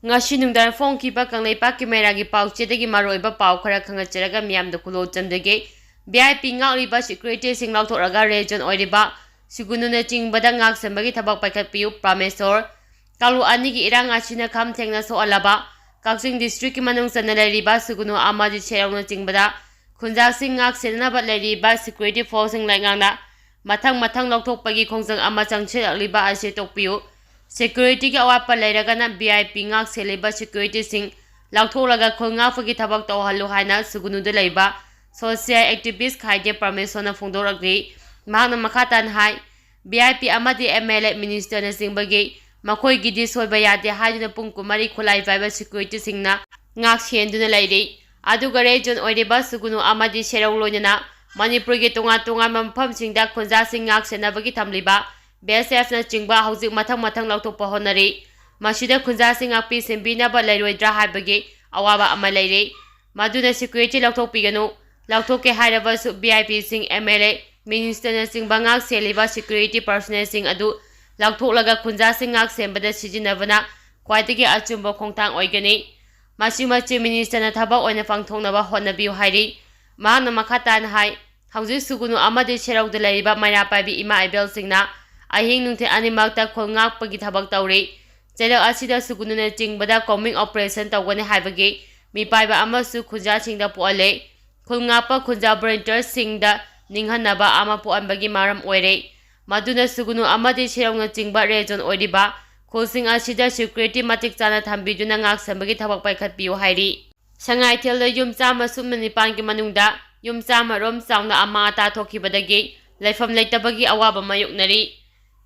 ngasi nungdar phongkiba kangleipak kimeragi pauchedagi maroiba pau khara khangacharaga miyamda khulochamdage VIP ngakliba security sing lauthoraga region oiriba sugununa chingbada ngak sambagi thabak paikhatpiu pramesor kalu anigi irang achina kham thengna so alaba Kaksing district ki manung sana lariba sugunu amadi cherangna chingbada khunjak sing ngak senaba lariba security force sing laingangna mathang lokthokpagi khongjang ama changchilakliba ase tokpiu security ki awapa lairagana VIP ngak seliba security sing lauthoraga khongafagi thabak tawhalu haina sugunuda laiba social activist khaide permission phongdorakri mahna makhatan hai VIP amadi MLA minister na singbagi makoi gidi soiba yade haiduna pung kumari khulai paiba security singna ngak shenduna lairi aduga region oiriba sugunu amadi serau loinana manipur gi tunga mampham singda khunja sing ngak senabagi thamliba BSF na chingba hauzik mathang lautokpa honari masida khunja sing akpi sembina ba lairoidra haibagi awaba ama lairi maduna security lautokpiganu lauthokke hairaba su VIP sing MLA minister na sing bangak seliba security personnel sing adu lauthoklaga khunja sing ngak sembada sijinabana khwaitigi achumba khongthang oigani machi minister na thaba oina pangthongnaba honnabiu hairi mahna makhatan hai hauji sugunu amadi serauda lariba maira paibi ima ibel singna ahing nungthe animakta khongak pagi thabak tawri chela asida sugununa chingbada combing operation tawgani haibagi mi paiba amasu khunja singda puale khungapa khunja volunteer singda ninghanaba ama puanbagi maram oire maduna sugunu amadi serongna chingba region oiriba khosing asida security matik chana thambiduna ngak sambagi thabak paikhatpiu hairi Sangaithel da Yum chama sumni panki manungda yum chama rom chawna ama ta thokhibadagi leipham leitabagi awaba mayuknari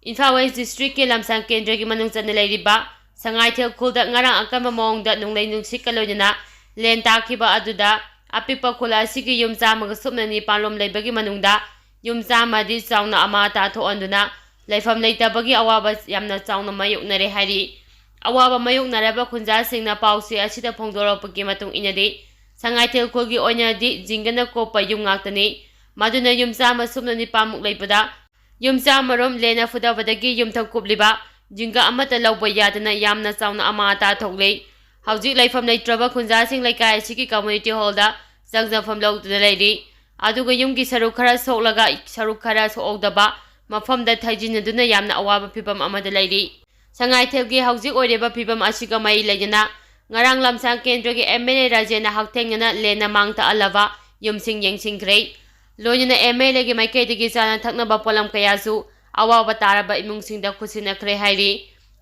Imphal West District ke lamsang kendra ki manung chana leiriba Sangaithel khulda ngarang akama mawngda nunglai nungsik kalojana len takhiba aduda apipa khula sigi yum chama ga sumnani panlom leibagi manungda yum chama di chawna ama ta thoanduna leipham leitabagi awaba yamna chawna mayuknare hairi awaba mayuknaraba khunja singna pausi asida phongdoropagi matung inadi Sangaithel khulgi oina di jingana kopa yum ngaktani maduna yum chama sumnani pamuk leipada yum chama rom lena fudabadagi yum thakkubliba jinga amata lawba yadana yamna chawna ama ta thoklei hauji leipham leitraba khunja sing laikai sigi community hall da changjafam lawduna leiri aduga yumgi saruk khara soklaga saruk khara soogdaba mafamda thaijinaduna yamna awaba phibam amada leiri Sangaithel gi hauji oireba phibam asiga mai leina ngarang lamsang kendra gi MLA rajena hakthengna lena mangta alava yumsing yengsingkrei loina MLA gi maikaidagi chana thaknaba polam kayasu awaba taraba imungsingda khusinakre hairi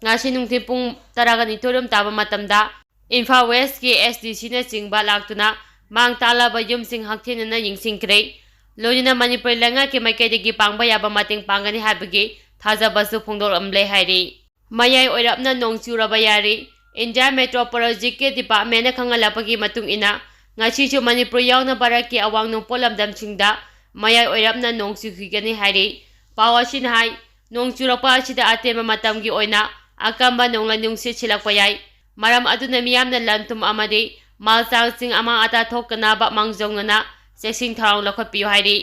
ngasi nungthi pung taragani torum taba matamda Imphal West ki SDC na chingba laktuna mang talaba yumsing hakthena yengsingkrei loina manipur langa ki maikaidagi pangba yaba mating pangani habagi thajabasu phongdor amle hairi mayai oirapna nongchuraba yari India Metropolitan Department na kangalapagi matung ina ngasi chu manipur yauna baraki awang nung polamdam chingda mayai oirapna nongchukigani hairi pawasin hai nongchurapa asida atema matamgi oina akamba nongla nungsi chilakpa yai maram aduna miyamna lantum amadi malchang sing ama ata thokkana ba mangjongna chexing tharong lakhotpiu hairi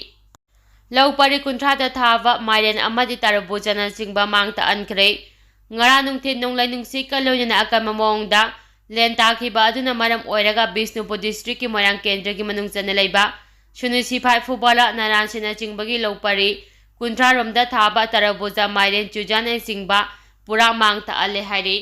laupari kunthada thava mairen amadi tarabujana chingba mangta ankre ngara nungthin nonglai nungsi kalonina akama mawngda len takhiba aduna maram oiraga Bishnupur district ki moirang kendra ki manung chana leiba Sunusi phai fubala naransina chingbagi laupari kunthra romda thaba tarabuja mairen chujana singba pura mangta ale hairi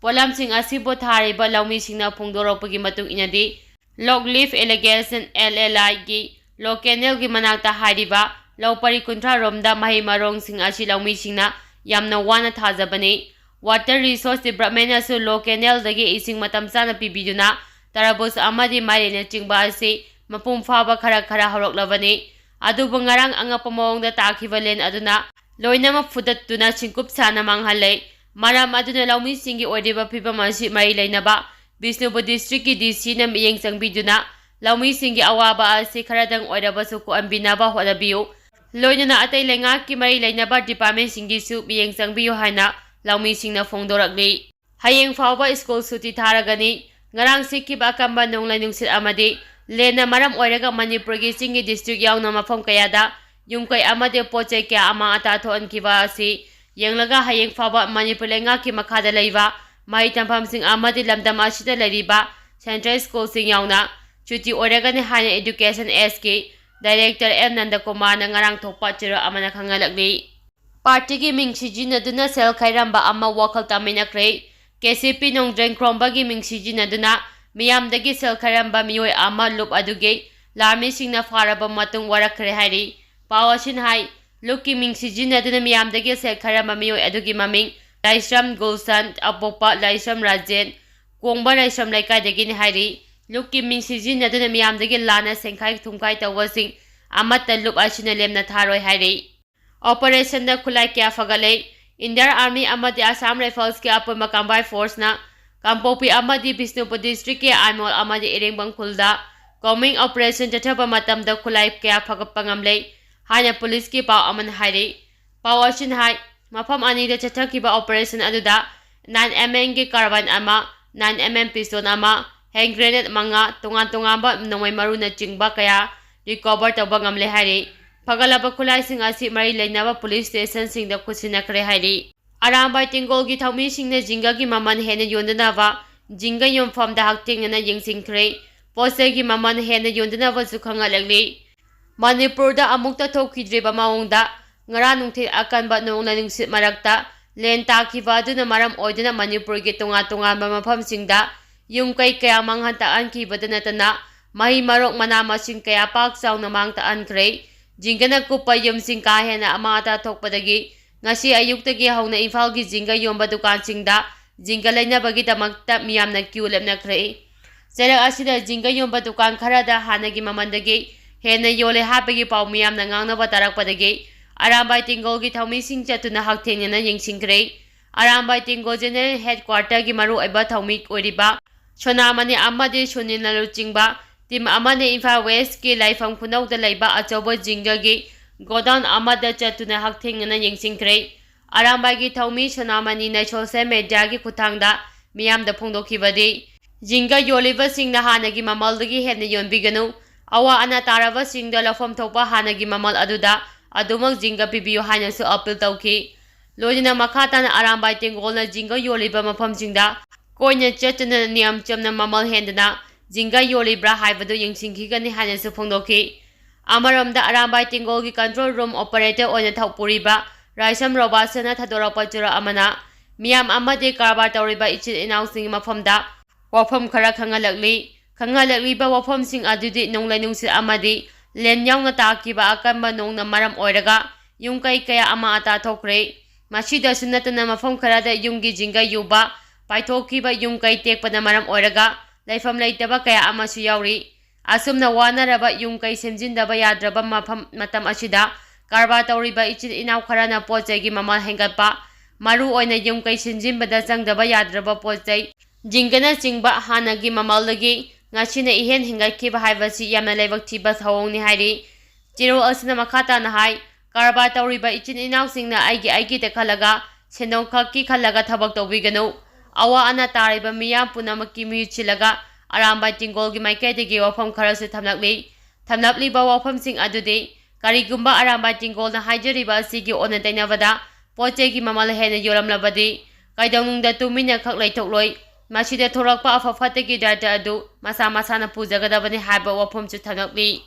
polam sing asibo thariba laumi singna phongdoropagi matung inadi log leaf irrigation LLI gi local gi manakta hairiba laupari kunthra romda mahi marong sing asi laumi singna yamna wana thajabani water resource development asu local dagi ising matam chana pibiduna tarabus amadi marina chingba asi mapum faba khara horoklabani adubu ngarang angapa mawngda takhiba len aduna loinama fudattuna chingkup sana manghalai maram aduna laumi singi oidiba phibam asi mai leinaba Bishnupur district ki DC na miyeng changbiduna laumi singi awaba asi kharadang oirabasu ko ambinaba hodabiu loinana atai lenga ki mai leinaba department singi su miyeng changbiu haina laumi singna phongdorakli hayeng fawba school suti tharagani ngarang sikhiba akamba nonglai nungsit amadi lena maram oiraga manipur gi singi district yauna mafam kayada yumkai amade poche kya ama ata thon kiba asi yenglaga hayeng faba manipur lenga ki makhada leiba mahai tamphamsing amadi lamdam asida leriba Central School sing yauna chuti oiragani haina Education SK Director M Nandakumar na ngarang thokpa chiro amana khangalakli Party gi ming sijinaduna sel khairamba ama wakal taminakre KCP Nongdreng Krombagi ming sijinaduna miyamdagi sel khairamba miyoi ama lup aduge larmi singna faraba matung warakre hari Pawasin hai Luki ming sijinaduna miyamdagi sel khairamba miyoi adugi maming Laisram Gulsan Apopa Laisram Rajen Kongba Laisram Laikadagi ni hari Luki ming sijinaduna miyamdagi lana sengkai thumkai tawasing amata lup asina lemna tharoi hari Operation da khulai kya fagale Indian Army amadi Assam Rifles ke apuma combined force na Kampopi amadi Bisnupur district ke Aimol amadi Irengbang khulda coming operation chathaba matam da khulai kya phagappangamle haina police ki paw aman hairi pawasin hai mafam ani da chathakiba operation aduda 9mm ki carbine ama 9mm pistol ama hand grenade manga tunga ba nomai maru na chingba kaya recover tawba ngamle hairi Pagalaba khulai sing asi mari leinaba police station sing da khusinakre hairi Arambai tingol gi thami sing na jinga gi maman hena yondana wa jinga yom from da hakting na yingsingkre pose gi maman hena yondana wa sukhanga lagli Manipur da amukta thokhidre ba maungda ngara nungthi akanba nongna ningsit marakta len takhiba duna maram oiduna Manipur gi tunga ba mafam singda yung kai kaya manghanta an ki badana tana mahi marok manama sing kaya pak sauna mangta an kre Jingana kupa yum sing kahena amata thokhibadagi ngasi ayuktagi hauna Imphal gi jinga yomba dukan singda jinga lainabagi damakta miyamna queue lepna kre Serak asida jinga yomba dukan kharada hanagi mamandagi hena yole hapagi paw miyamna ngangnaba tarakpadagi Arambai tingol gi thami sing chatuna hakthengna yingsingkre Arambai tingol general headquarter gi maru aiba thami oiriba Sonamani amadi sunina luchingba Tim amane Imphal West ki leipham khunau da leiba achobo jinga gi godown amada chatuna hakthengna yingsingkre Arambai gi thami sonamani na social media gi khuthangda miyam da phongdokhibadi jinga yoliba singna hanagi mamaldagi hena yonbiganu awa ana taraba singda lafam thokpa hanagi mamal aduda adumak jinga pibiyo haina su appeal tawki loina makhata na Arambai tingolna jinga yoliba mafam singda koina chatuna niyam chamna mamal hendana Jinga yolibra haibadu yingsingkhigani haina su phongdoki Amaramda Arambai tingol gi control room operator oina thawpuriba Raisam Robasana thadorapa chura amana miyam amade karbar tawriba ichil inaw sing mafamda wafam khara khangalakli ba wafam sing adudi nonglainungsi amadi len yaungna takiba akamba nongna maram oiraga yungkai kaya ama ata thokre masida sunatana mafam kharada yunggi jinga yuba paithokiba yungkai tekpada maram oiraga leipham leitaba kaya amasu yauri asumna wanaraba yungkai semjindaba yadraba mafam matam asida karba tawriba ichil inaw kharana pochai gi mamal hengatpa maru oina yungkai semjinbada changdaba yadraba pochai jingana chingba hanagi mamaldagi ngachina ihen hingatkiba haibasi yamna leibak thiba thawongni hairi chiro asina makhata na hai karba tawriba ichil inaw singna aigi te khalaga sendong khakki khalaga thabak tawbiganu awa ana tariba miyam punamaki mi chilaga Arambai tingol gi maikaidagi wafam kharasu thamlapli ba wafam sing adude karigumba Arambai tingol na haijariba asigi ona tainabada poche gi mamal hena yoramlabadi kaidawnungda tumina khak laithokloi masida thorakpa afafatagi data adu masa na pujagadabani haiba wafam chu thamlapli